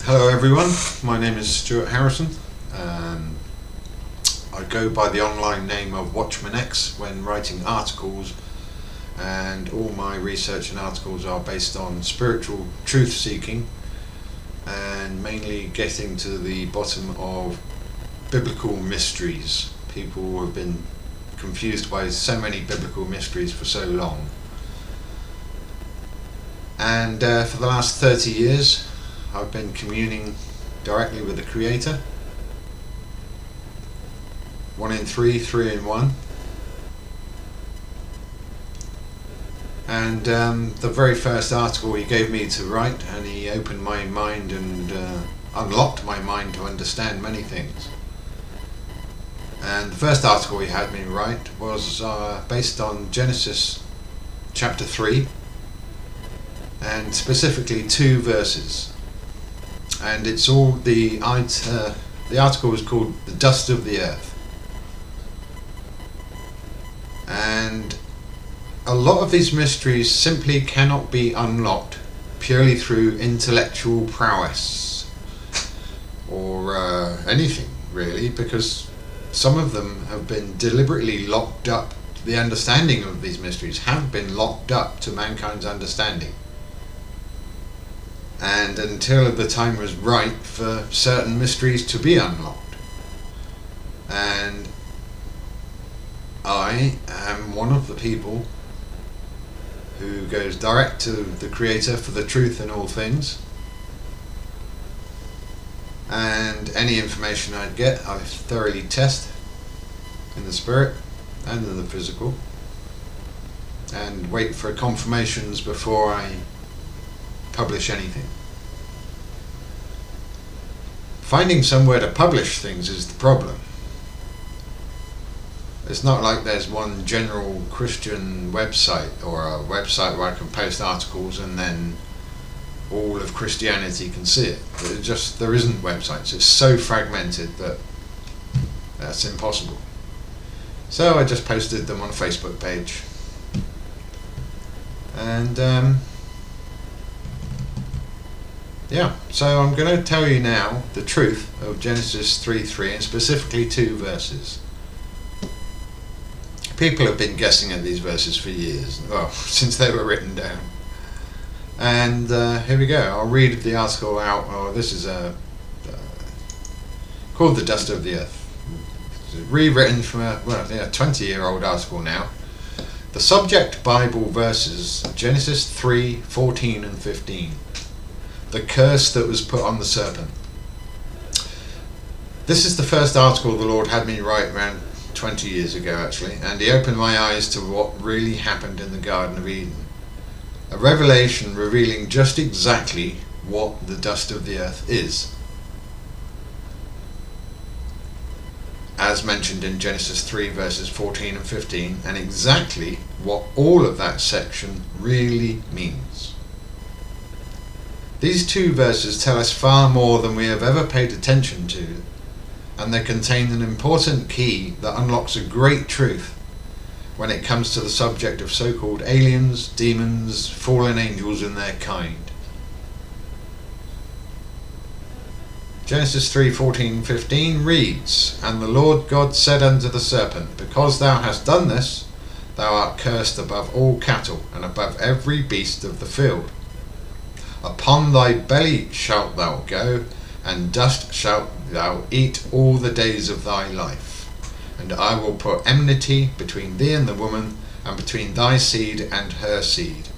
Hello everyone, my name is Stuart Harrison. I go by the online name of Watchman X when writing articles, and all my research and articles are based on spiritual truth seeking and mainly getting to the bottom of biblical mysteries. People have been confused by so many biblical mysteries for so long. And for the last 30 years I've been communing directly with the Creator. 1 in 3, 3 in 1. And the very first article he gave me to write, and he opened my mind and unlocked my mind to understand many things. And the first article he had me write was based on Genesis chapter 3, and specifically 2 verses. And it's all the article was called "The Dust of the Earth," and a lot of these mysteries simply cannot be unlocked purely through intellectual prowess or anything really, because some of them have been deliberately locked up. The understanding of these mysteries have been locked up to mankind's understanding. And until the time was right for certain mysteries to be unlocked. And I am one of the people who goes direct to the Creator for the truth in all things. And any information I get, I thoroughly test in the spirit and in the physical, and wait for confirmations before I publish anything. Finding somewhere to publish things is the problem. It's not like there's one general Christian website or a website where I can post articles and then all of Christianity can see it. There isn't websites. It's so fragmented that that's impossible. So I just posted them on a Facebook page. And yeah, so I'm going to tell you now the truth of Genesis 3:3, and specifically 2 verses. People have been guessing at these verses for years, well, since they were written down. And here we go. I'll read the article out. This is called "The Dust of the Earth." It's rewritten from a 20-year-old article now. The subject Bible verses: Genesis 3:14 and 15. The curse that was put on the serpent. This is the first article the Lord had me write around 20 years ago actually, and he opened my eyes to what really happened in the Garden of Eden. A revelation revealing just exactly what the dust of the earth is, as mentioned in Genesis 3 verses 14 and 15, and exactly what all of that section really means. These 2 verses tell us far more than we have ever paid attention to, and they contain an important key that unlocks a great truth when it comes to the subject of so-called aliens, demons, fallen angels and their kind. Genesis 3:14-15 reads, "And the Lord God said unto the serpent, Because thou hast done this, thou art cursed above all cattle, and above every beast of the field. Upon thy belly shalt thou go, and dust shalt thou eat all the days of thy life. And I will put enmity between thee and the woman, and between thy seed and her seed.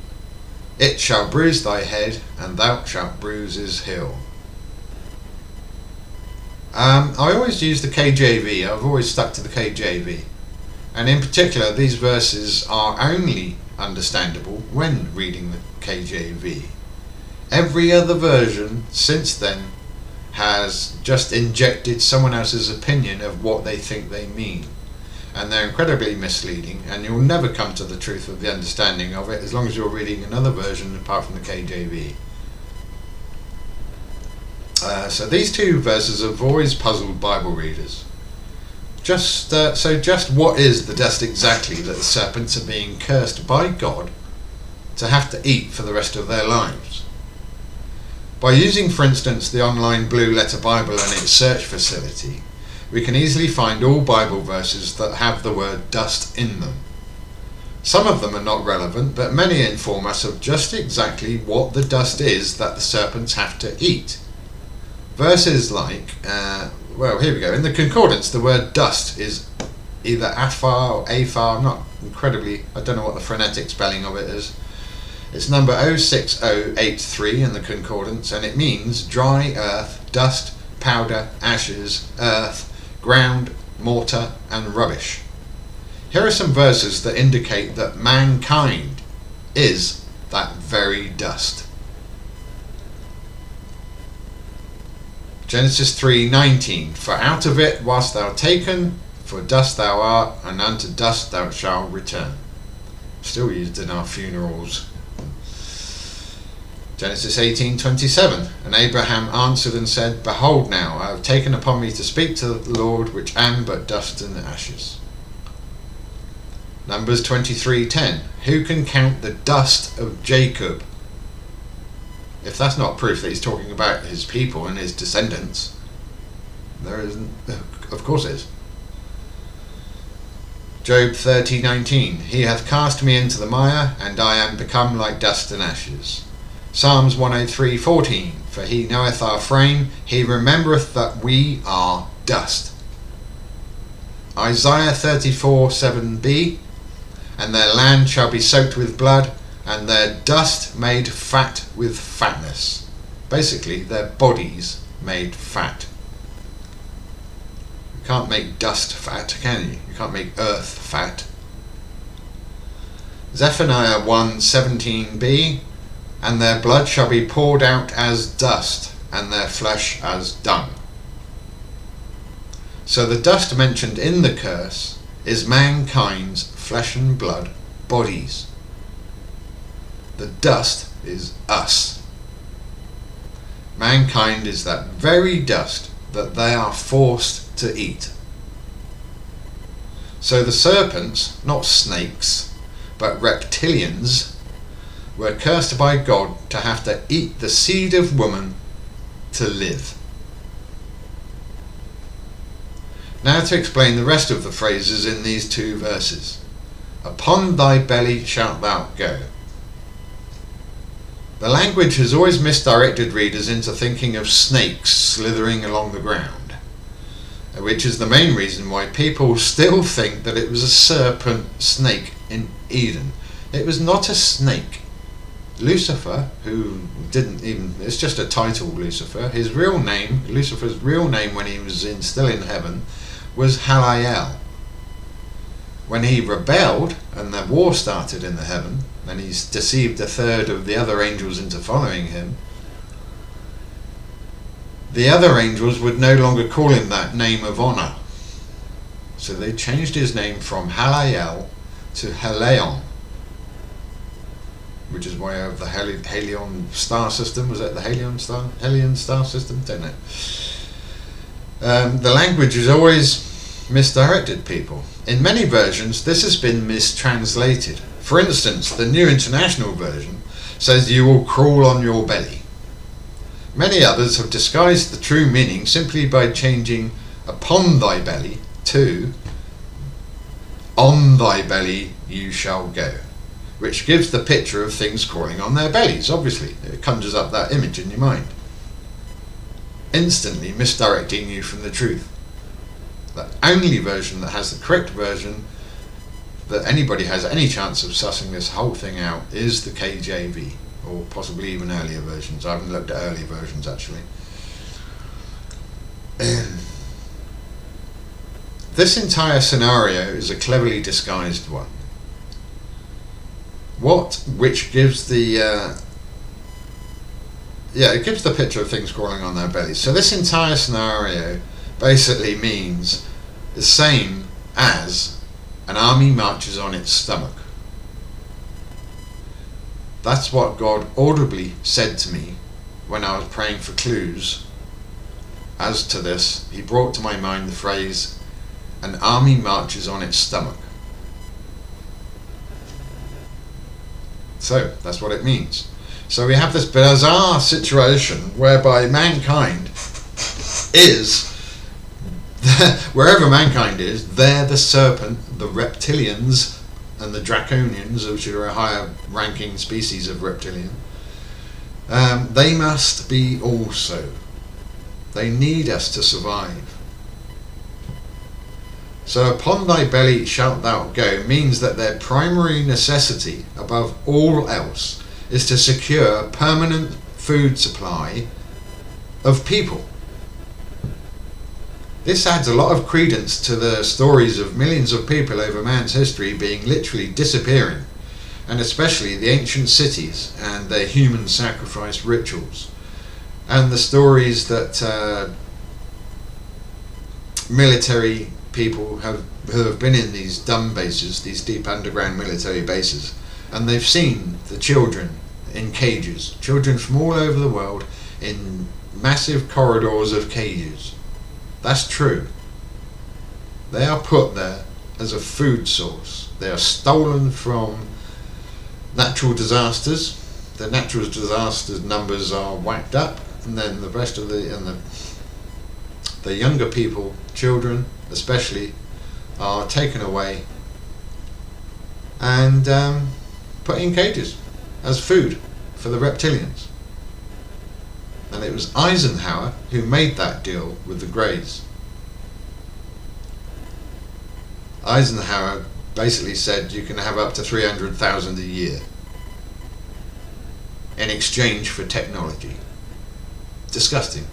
It shall bruise thy head, and thou shalt bruise his heel." I always use the KJV. I've always stuck to the KJV. And in particular, these verses are only understandable when reading the KJV. Every other version since then has just injected someone else's opinion of what they think they mean, and they're incredibly misleading, and you'll never come to the truth of the understanding of it as long as you're reading another version apart from the KJV. So these 2 verses have always puzzled Bible readers. Just what is the dust exactly that the serpents are being cursed by God to have to eat for the rest of their lives? By using, for instance, the online Blue Letter Bible and its search facility, we can easily find all Bible verses that have the word dust in them. Some of them are not relevant, but many inform us of just exactly what the dust is that the serpents have to eat. Verses like, well, here we go. In the concordance, the word dust is either afar or afar. I'm not incredibly, I don't know what the phonetic spelling of it is. It's number 06083 in the concordance, and it means dry earth, dust, powder, ashes, earth, ground, mortar, and rubbish. Here are some verses that indicate that mankind is that very dust. Genesis 3:19, for out of it wast thou taken, for dust thou art, and unto dust thou shalt return. Still used in our funerals. Genesis 18:27, and Abraham answered and said, behold now, I have taken upon me to speak to the Lord, which am but dust and ashes. Numbers 23:10, who can count the dust of Jacob? If that's not proof that he's talking about his people and his descendants, there isn't, of course it is. Job 30:19, he hath cast me into the mire, and I am become like dust and ashes. Psalms 103:14, for he knoweth our frame, he remembereth that we are dust. Isaiah 34:7b, and their land shall be soaked with blood, and their dust made fat with fatness. Basically, their bodies made fat. You can't make dust fat, can you? You can't make earth fat. Zephaniah 1:17b, and their blood shall be poured out as dust, and their flesh as dung. So the dust mentioned in the curse is mankind's flesh and blood bodies. The dust is us. Mankind is that very dust that they are forced to eat. So the serpents, not snakes, but reptilians, were cursed by God to have to eat the seed of woman to live. Now to explain the rest of the phrases in these two verses. Upon thy belly shalt thou go. The language has always misdirected readers into thinking of snakes slithering along the ground, which is the main reason why people still think that it was a serpent snake in Eden. It was not a snake. Lucifer, who didn't even, it's just a title, Lucifer, his real name, Lucifer's real name when he was still in heaven, was Halael. When he rebelled and the war started in the heaven, and he's deceived a third of the other angels into following him, the other angels would no longer call him that name of honour. So they changed his name from Halael to Helion, which is why of the Helion star system. Was it the Helion star system? Don't know. The language has always misdirected people. In many versions, this has been mistranslated. For instance, the New International Version says you will crawl on your belly. Many others have disguised the true meaning simply by changing upon thy belly to on thy belly you shall go, which gives the picture of things crawling on their bellies. Obviously, it conjures up that image in your mind, instantly misdirecting you from the truth. The only version that has the correct version, that anybody has any chance of sussing this whole thing out, is the KJV, or possibly even earlier versions. I haven't looked at earlier versions actually. This entire scenario is a cleverly disguised one. Which gives the it gives the picture of things crawling on their bellies. So this entire scenario basically means the same as an army marches on its stomach. That's what God audibly said to me when I was praying for clues as to this. He brought to my mind the phrase, an army marches on its stomach. So that's what it means. So we have this bizarre situation whereby mankind is, wherever mankind is, there the serpent, the reptilians, and the draconians, which are a higher ranking species of reptilian, they must be also. They need us to survive. So upon thy belly shalt thou go means that their primary necessity above all else is to secure permanent food supply of people. This adds a lot of credence to the stories of millions of people over man's history being literally disappearing, and especially the ancient cities and their human sacrifice rituals, and the stories that military people who have been in these dumb bases, these deep underground military bases, and they've seen the children in cages, children from all over the world in massive corridors of cages. That's true. They are put there as a food source. They are stolen from natural disasters. The natural disasters numbers are whacked up, and then the rest of the younger people, children especially, are taken away and put in cages as food for the reptilians. And it was Eisenhower who made that deal with the Greys. Eisenhower basically said you can have up to 300,000 a year in exchange for technology. Disgusting.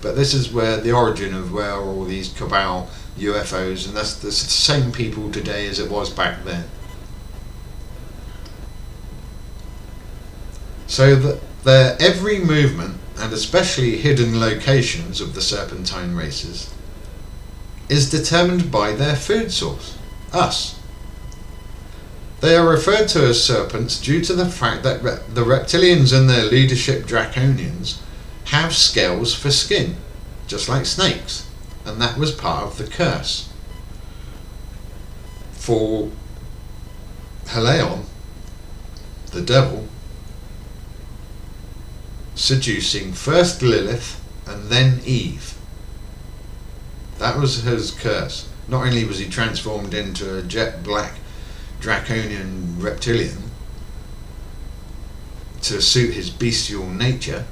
But this is where the origin of where all these cabal UFOs, and that's the same people today as it was back then. So that their every movement, and especially hidden locations of the serpentine races, is determined by their food source, us. They are referred to as serpents due to the fact that the reptilians and their leadership draconians have scales for skin, just like snakes, and that was part of the curse. For Helion, the devil, seducing first Lilith and then Eve. That was his curse. Not only was he transformed into a jet black draconian reptilian to suit his bestial nature.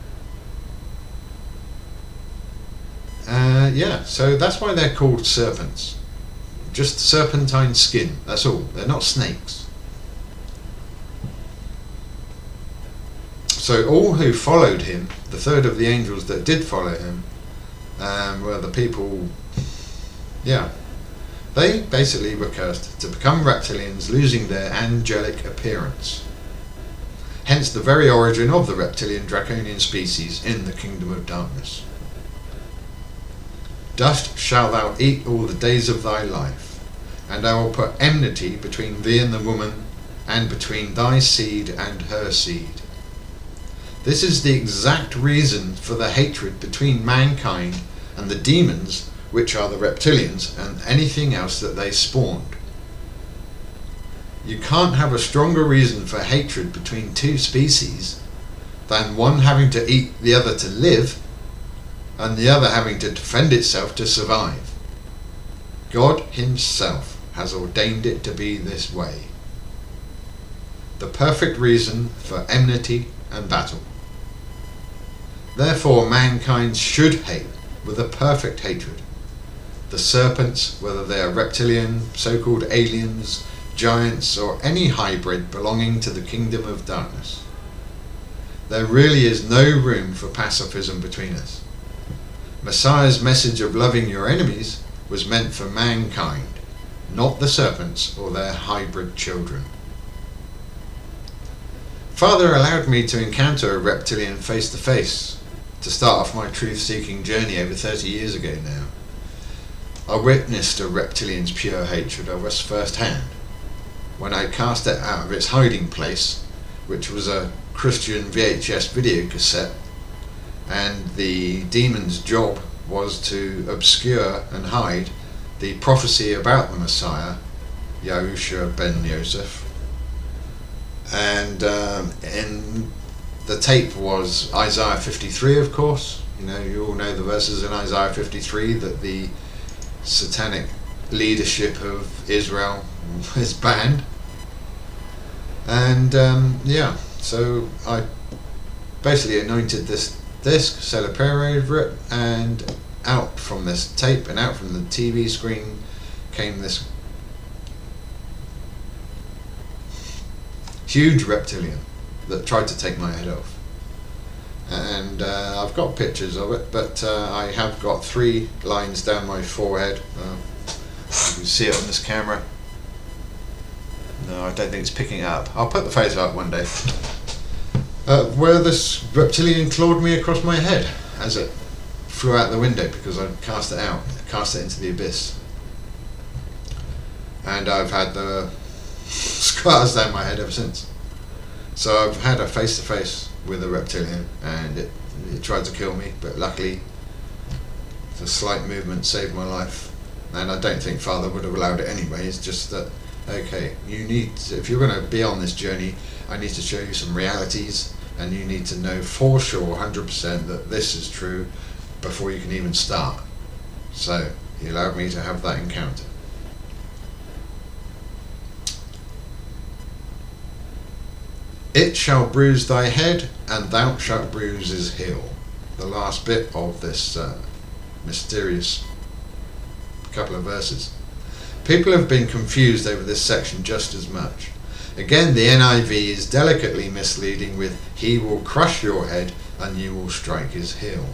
So that's why they're called serpents. Just serpentine skin, that's all. They're not snakes. So all who followed him, the third of the angels that did follow him, were the people, they basically were cursed to become reptilians, losing their angelic appearance. Hence the very origin of the reptilian draconian species in the kingdom of darkness. Dust shalt thou eat all the days of thy life, and I will put enmity between thee and the woman, and between thy seed and her seed. This is the exact reason for the hatred between mankind and the demons, which are the reptilians, and anything else that they spawned. You can't have a stronger reason for hatred between two species than one having to eat the other to live, and the other having to defend itself to survive. God himself has ordained it to be this way. The perfect reason for enmity and battle. Therefore mankind should hate with a perfect hatred the serpents, whether they are reptilian, so-called aliens, giants, or any hybrid belonging to the kingdom of darkness. There really is no room for pacifism between us. Messiah's message of loving your enemies was meant for mankind, not the serpents or their hybrid children. Father allowed me to encounter a reptilian face to face to start off my truth-seeking journey over 30 years ago now. I witnessed a reptilian's pure hatred of us firsthand when I cast it out of its hiding place, which was a Christian VHS video cassette, and the demon's job was to obscure and hide the prophecy about the Messiah, Yahushua ben Yosef, and in the tape was Isaiah 53, of course. You all know the verses in Isaiah 53 that the satanic leadership of Israel is banned. And so I basically anointed this disc, said a prayer over it, and out from this tape and out from the TV screen came this huge reptilian that tried to take my head off. And I've got pictures of it, but I have got 3 lines down my forehead. You can see it on this camera. No, I don't think it's picking it up. I'll put the photo up one day. Where this reptilian clawed me across my head as it flew out the window, because I cast it into the abyss. And I've had the scars down my head ever since. So I've had a face-to-face with a reptilian, and it tried to kill me, but luckily the slight movement saved my life. And I don't think Father would have allowed it anyway. It's just that, okay, if you're going to be on this journey, I need to show you some realities, and you need to know for sure 100% that this is true before you can even start. So he allowed me to have that encounter. It shall bruise thy head, and thou shalt bruise his heel. The last bit of this mysterious couple of verses. People have been confused over this section just as much. Again, the NIV is delicately misleading with, he will crush your head and you will strike his heel,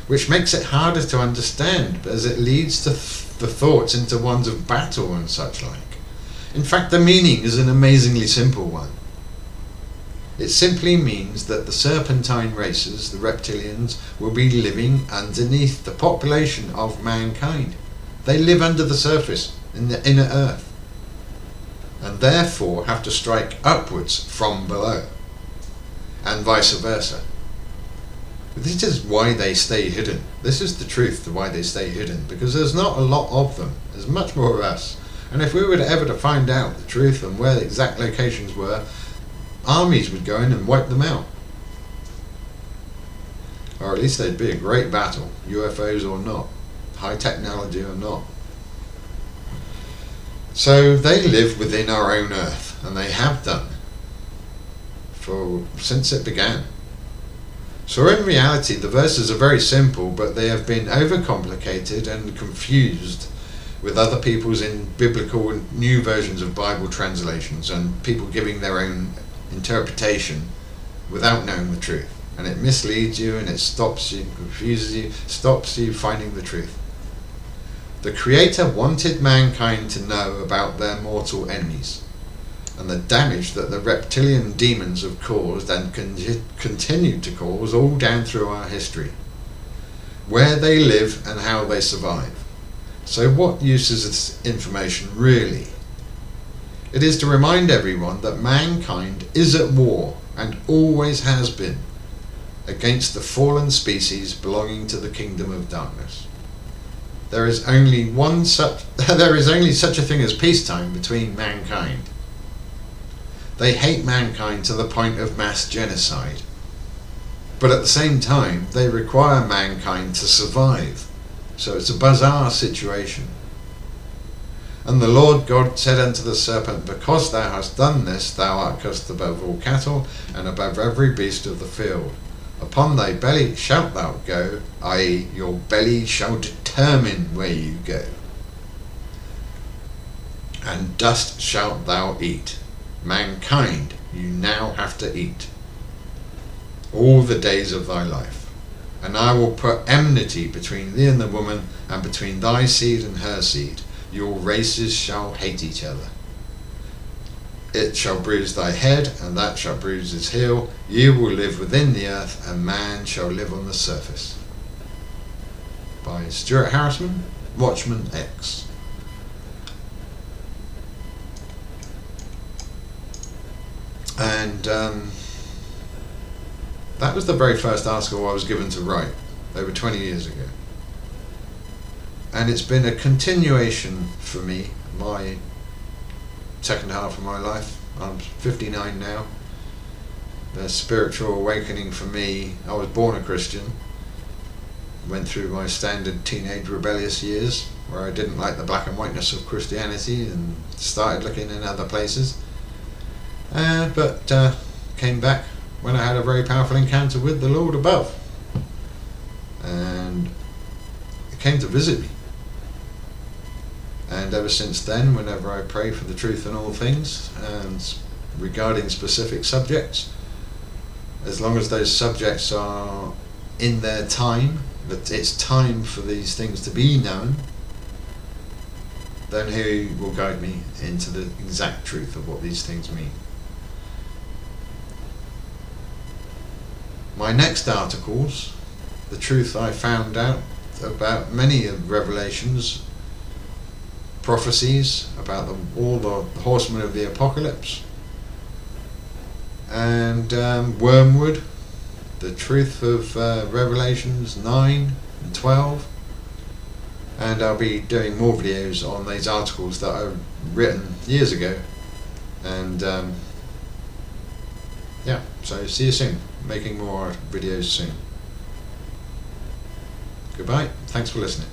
which makes it harder to understand as it leads to the thoughts into ones of battle and such like. In fact, the meaning is an amazingly simple one. It simply means that the serpentine races, the reptilians, will be living underneath the population of mankind. They live under the surface, in the inner earth, and therefore have to strike upwards from below, and vice versa. This is why they stay hidden. This is the truth of why they stay hidden, because there's not a lot of them. There's much more of us. And if we were ever to find out the truth and where the exact locations were, armies would go in and wipe them out. Or at least they'd be a great battle, UFOs or not, high technology or not. So they live within our own earth, and they have done since it began. So in reality, the verses are very simple, but they have been overcomplicated and confused with other people's in biblical and new versions of Bible translations, and people giving their own interpretation without knowing the truth. And it misleads you, and it stops you, confuses you, stops you finding the truth. The Creator wanted mankind to know about their mortal enemies and the damage that the reptilian demons have caused and continue to cause all down through our history, where they live and how they survive. So what use is this information really? It is to remind everyone that mankind is at war, and always has been, against the fallen species belonging to the kingdom of darkness. There is only such a thing as peacetime between mankind. They hate mankind to the point of mass genocide, but at the same time they require mankind to survive. So it's a bizarre situation. And the Lord God said unto the serpent, because thou hast done this, thou art cursed above all cattle, and above every beast of the field. Upon thy belly shalt thou go, i.e., your belly shall determine where you go. And dust shalt thou eat. Mankind, you now have to eat all the days of thy life. And I will put enmity between thee and the woman, and between thy seed and her seed. Your races shall hate each other. It shall bruise thy head, and that shall bruise his heel. You will live within the earth, and man shall live on the surface. By Stuart Harrisman, Watchman X. And that was the very first article I was given to write over 20 years ago. And it's been a continuation for me, my second half of my life. I'm 59 now, the spiritual awakening for me. I was born a Christian, went through my standard teenage rebellious years where I didn't like the black and whiteness of Christianity and started looking in other places, but came back when I had a very powerful encounter with the Lord above, and He came to visit me. And ever since then, whenever I pray for the truth in all things and regarding specific subjects, as long as those subjects are in their time, that it's time for these things to be known, then He will guide me into the exact truth of what these things mean. My next articles, the truth I found out about many of Revelation's prophecies about all the horsemen of the apocalypse, and Wormwood, the truth of Revelations 9 and 12, and I'll be doing more videos on these articles that I've written years ago, and yeah, so see you soon, making more videos soon. Goodbye, thanks for listening.